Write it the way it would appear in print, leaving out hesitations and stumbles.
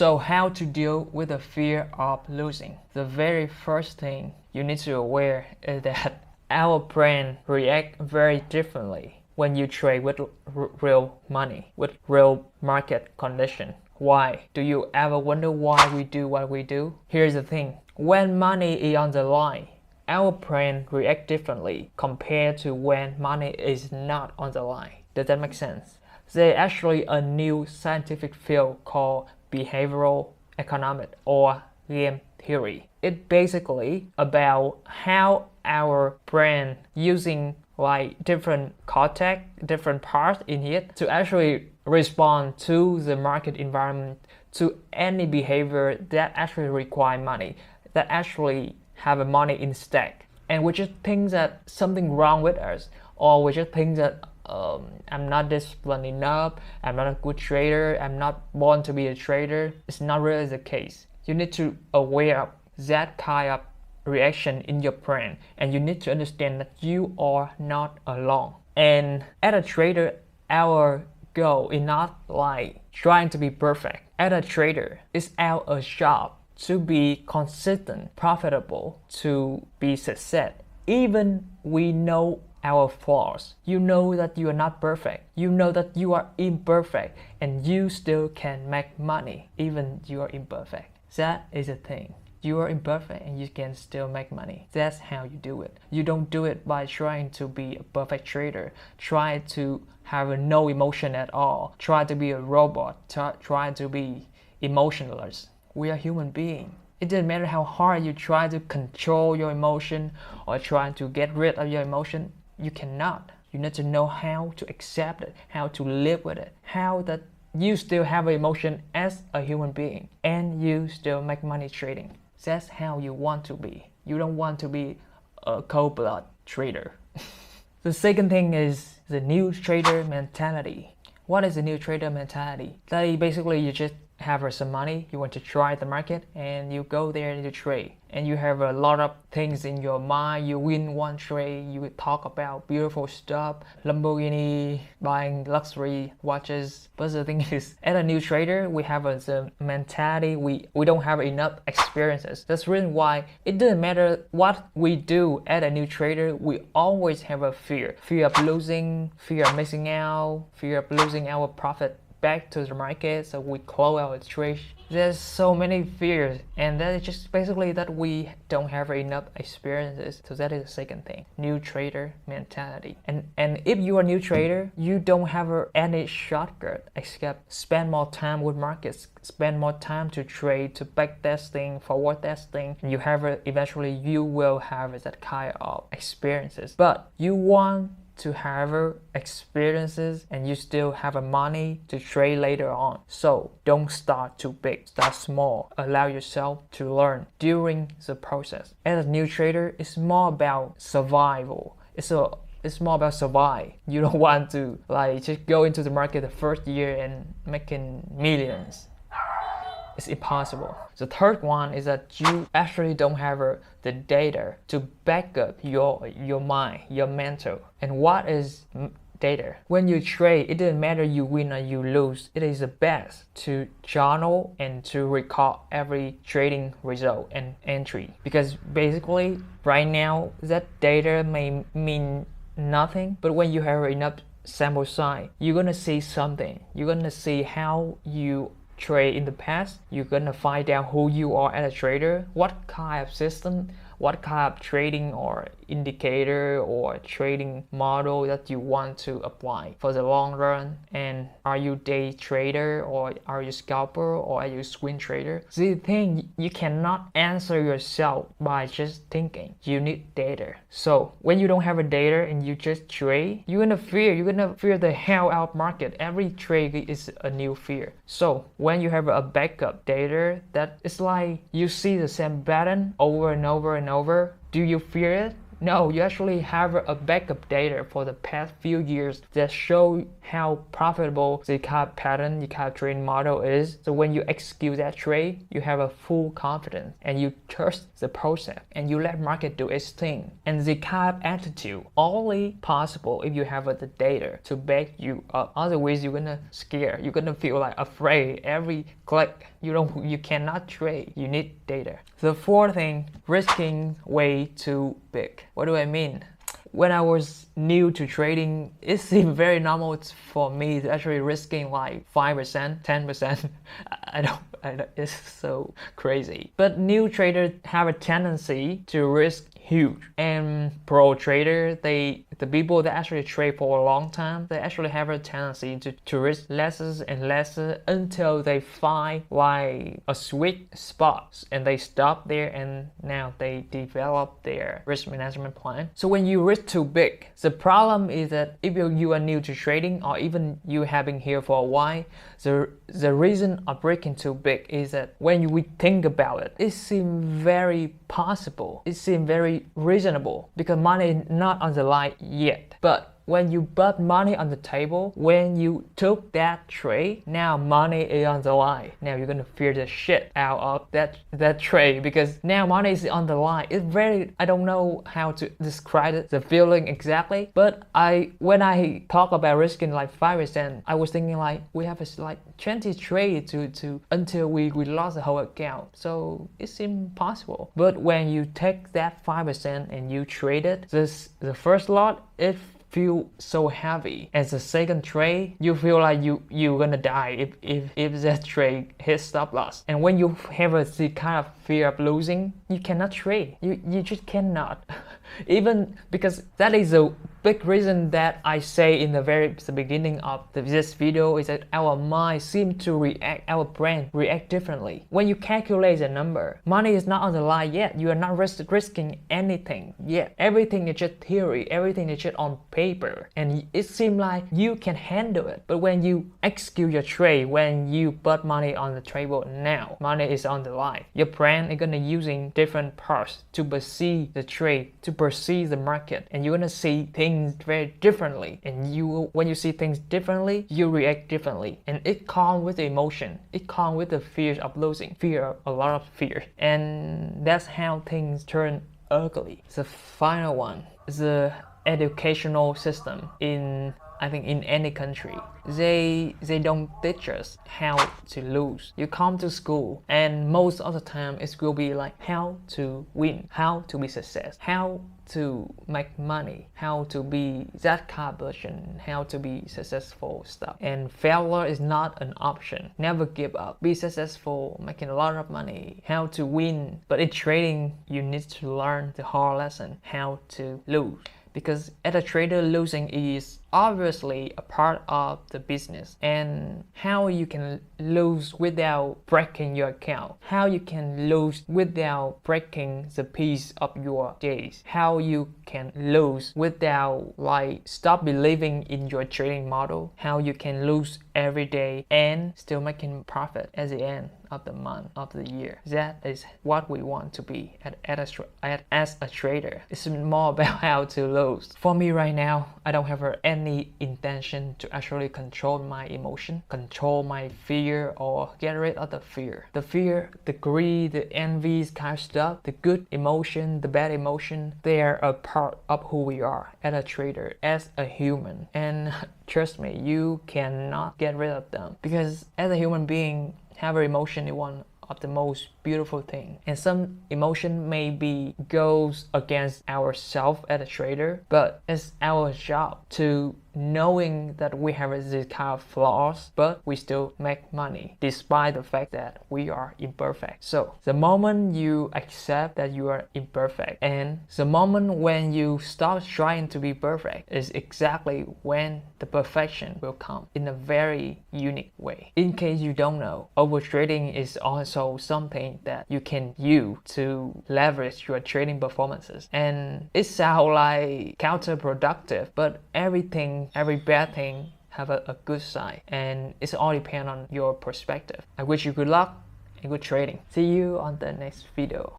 So how to deal with the fear of losing? The very first thing you need to aware is that our brain react very differently when you trade with real money, with real market condition. Why? Do you ever wonder why we do what we do? Here's the thing. When money is on the line, our brain react differently compared to when money is not on the line. Does that make sense? There's actually a new scientific field called behavioral economics or game theory. It's basically about how our brain using like different cortex, different parts in it to actually respond to the market environment, to any behavior that actually require money, that actually have a money in stake. And we just think that something wrong with us, or we just think that I'm not disciplined enough, I'm not a good trader, I'm not born to be a trader. It's not really the case. You need to aware of that kind of reaction in your brain, and you need to understand that you are not alone. And as a trader, our goal is not like trying to be perfect. As a trader, it's our job to be consistent, profitable, to be success. Even we know our flaws. You know that you are not perfect. You know that you are imperfect, and you still can make money even you are imperfect. That is the thing. You are imperfect and you can still make money. That's how you do it. You don't do it by trying to be a perfect trader, try to have no emotion at all, try to be a robot, try to be emotionless. We are human beings. It doesn't matter how hard you try to control your emotion or try to get rid of your emotion. You cannot. You need to know how to accept it, how to live with it, how that you still have an emotion as a human being and you still make money trading. That's how you want to be. You don't want to be a cold-blooded trader. The second thing is the new trader mentality. What is the new trader mentality? That basically you just have some money, you want to try the market, and you go there and you trade. And you have a lot of things in your mind. You win one trade, you talk about beautiful stuff, Lamborghini, buying luxury watches. But the thing is, as a new trader, we have the mentality, we don't have enough experiences. That's the reason why it doesn't matter what we do as a new trader, we always have a fear. Fear of losing, fear of missing out, fear of losing our profit back to the market, so we close our trade. There's so many fears, and that is just basically that we don't have enough experiences. So that is the second thing, new trader mentality. And if you are a new trader, you don't have any shortcut except spend more time with markets, spend more time to trade, to back testing, forward testing. You have eventually you will have that kind of experiences. But you want to have experiences and you still have money to trade later on. So don't start too big, start small. Allow yourself to learn during the process. As a new trader, it's more about survival. It's more about survive. You don't want to like just go into the market the first year and making millions. It's impossible. The third one is that you actually don't have the data to back up your mind, your mental. And what is data? When you trade, it doesn't matter you win or you lose. It is the best to journal and to record every trading result and entry. Because basically, right now, that data may mean nothing, but when you have enough sample size, you're gonna see something. You're gonna see how you trade in the past. You're gonna find out who you are as a trader, what kind of system, what kind of trading or indicator or trading model that you want to apply for the long run. And are you day trader, or are you scalper, or are you swing trader? The thing, you cannot answer yourself by just thinking. You need data. So when you don't have a data and you just trade, you're gonna fear the hell out market. Every trade is a new fear. So when you have a backup data, that it's like you see the same pattern over and over and over. Do you fear it? No, you actually have a backup data for the past few years that show how profitable the kind of pattern, the kind of trading model is. So when you execute that trade, you have a full confidence and you trust the process and you let market do its thing. And the kind of attitude only possible if you have the data to back you up. Otherwise, you're gonna scare. You're gonna feel like afraid every click. You cannot trade. You need data. The fourth thing, risking way too big. What do I mean? When I was new to trading, it seemed very normal for me to actually risking like 5%, 10%. I don't, it's so crazy. But new traders have a tendency to risk huge. And pro trader, the people that actually trade for a long time, they actually have a tendency to risk less and less until they find like a sweet spot and they stop there, and now they develop their risk management plan. So when you risk too big, the problem is that if you are new to trading, or even you have been here for a while, the reason of breaking too big is that when we think about it, it seems very possible. It seems very reasonable because money is not on the line yet. But when you put money on the table, when you took that trade, now money is on the line. Now you're gonna fear the shit out of that trade because now money is on the line. It's very, I don't know how to describe it, the feeling exactly. But when I talk about risking like 5%, I was thinking like we have like 20 trades to until we lost the whole account. So it seemed possible. But when you take that 5% and you trade it, the first lot, it feel so heavy. As the second trade, you feel like you're gonna die if that trade hits stop loss. And when you have the kind of fear of losing, you cannot trade. You just cannot. Even because that is a big reason that I say in the beginning of this video is that our mind seems to react, our brain react differently. When you calculate the number, money is not on the line yet. You are not risking anything yet. Everything is just theory. Everything is just on paper. And it seems like you can handle it. But when you execute your trade, when you put money on the table now, money is on the line. Your brain is gonna using different parts to perceive the trade, to perceive the market, and you're gonna see things very differently. And when you see things differently, you react differently, and it comes with the emotion. It comes with the fear of losing, a lot of fear, and that's how things turn ugly. The final one is the educational system I think in any country. They don't teach us how to lose. You come to school and most of the time it will be like how to win, how to be success, how to make money, how to be that kind of person, how to be successful stuff. And failure is not an option. Never give up. Be successful, making a lot of money, how to win. But in trading, you need to learn the hard lesson, how to lose. Because as a trader, losing is obviously a part of the business, and how you can lose without breaking your account, how you can lose without breaking the piece of your days, how you can lose without like stop believing in your trading model, how you can lose every day and still making profit at the end of the month, of the year. That is what we want to be as a trader. It's more about how to lose. For me right now, I don't have any intention to actually control my emotion, control my fear, or get rid of the fear. The fear, the greed, the envy kind of stuff, the good emotion, the bad emotion, they are a part of who we are as a trader, as a human. And trust me, you cannot get rid of them, because as a human being, having emotion is one of the most beautiful thing. And some emotion maybe goes against ourselves as a trader, but it's our job to knowing that we have this kind of flaws, but we still make money despite the fact that we are imperfect. So the moment you accept that you are imperfect, and the moment when you stop trying to be perfect, is exactly when the perfection will come in a very unique way. In case you don't know, overtrading is also something that you can use to leverage your trading performances. And it sounds like counterproductive, but every bad thing have a good side, and it's all depend on your perspective. I wish you good luck and good trading. See you on the next video.